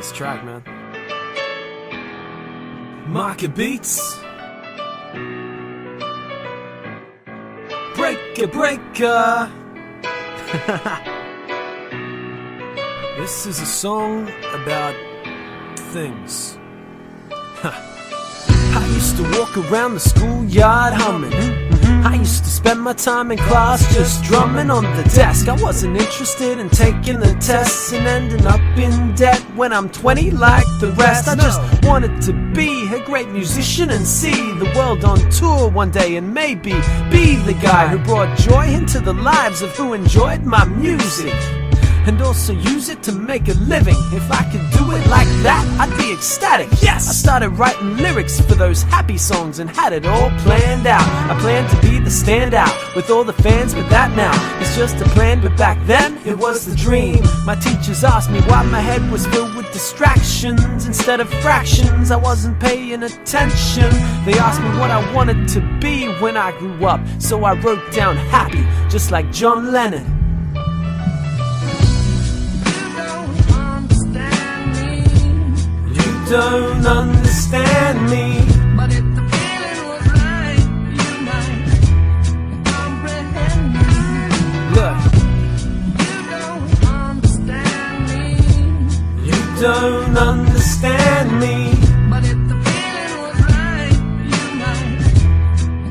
this track, man. MakaBeatz. Breaker. This is a song about things. I used to walk around the schoolyard humming. I used to spend my time in class just drumming on the desk. I wasn't interested in taking the tests and ending up in debt when I'm 20 like the rest. I just wanted to be a great musician and see the world on tour one day, and maybe be the guy who brought joy into the lives of who enjoyed my music, and also use it to make a living. If I could do it like that, I'd be ecstatic. Yes! I started writing lyrics for those happy songs and had it all planned out. I planned to be the standout with all the fans, but that now is just a plan. But back then, it was the dream. My teachers asked me why my head was filled with distractions instead of fractions. I wasn't paying attention. They asked me what I wanted to be when I grew up, so I wrote down happy, just like John Lennon. Don't understand me, but if the feeling was right, you might comprehend me. Look, you don't understand me. You don't understand me, but if the feeling was right, you might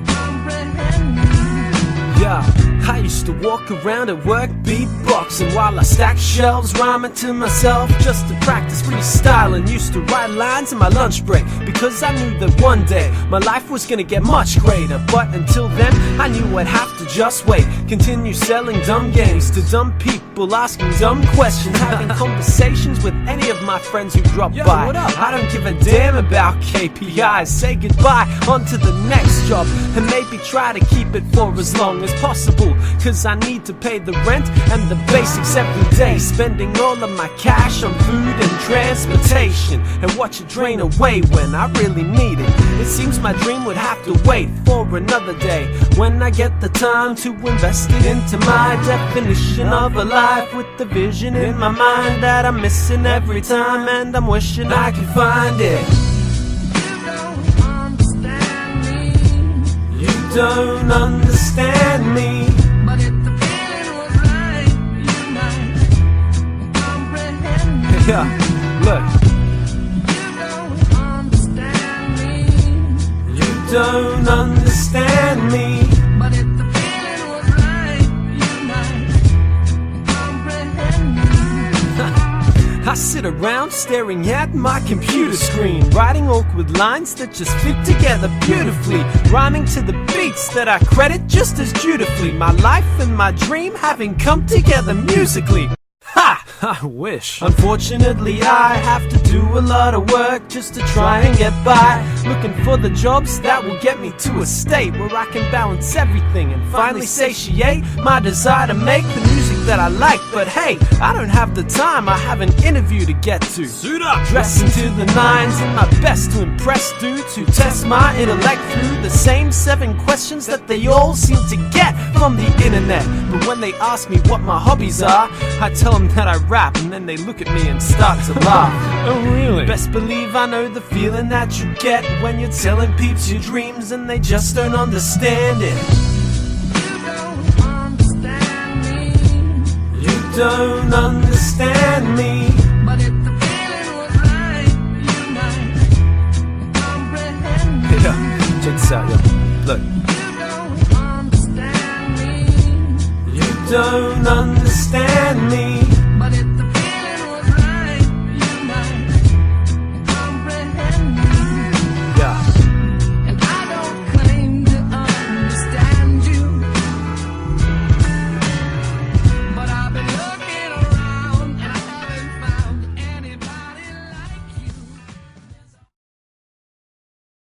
comprehend me. Yeah, I used to walk around at work beatboxing while I stacked shelves, rhyming to myself just to practice freestyling. Used to write lines in my lunch break because I knew that one day my life was gonna get much greater. But until then, I knew I'd have to just wait. Continue selling dumb games to dumb people, asking dumb questions, having conversations with any of my friends who drop by. What up? I don't give a damn about KPIs. Say goodbye, on to the next job, and maybe try to keep it for as long as possible, cause I need to pay the rent and the basics every day. Spending all of my cash on food and transportation, and watch it drain away when I really need it. It seems my dream would have to wait for another day, when I get the time to invest it into my definition of a life, with the vision in my mind that I'm missing every time, and I'm wishing I could find it. You don't understand me, but if the feeling was right, you might comprehend me. Yeah, look. You don't understand me, but if the feeling was right, you might comprehend me. I sit around staring at my computer screen, writing awkward lines that just fit together beautifully, rhyming to the beats that I credit just as dutifully. My life and my dream having come together musically. Ha! I wish. Unfortunately, I have to do a lot of work just to try and get by, looking for the jobs that will get me to a state where I can balance everything and finally satiate my desire to make the music that I like. But hey, I don't have the time, I have an interview to get to. Suit up! Dressing to the nines in my best to impress dudes who test my intellect through the same 7 questions that they all seem to get from the internet. But when they ask me what my hobbies are, I tell them that I rap, and then they look at me and start to laugh. Oh really? Best believe I know the feeling that you get when you're telling peeps your dreams and they just don't understand it. You don't understand me, but if the feeling was right, you might comprehend me. Yeah, check this out, yo. Look. You don't understand me.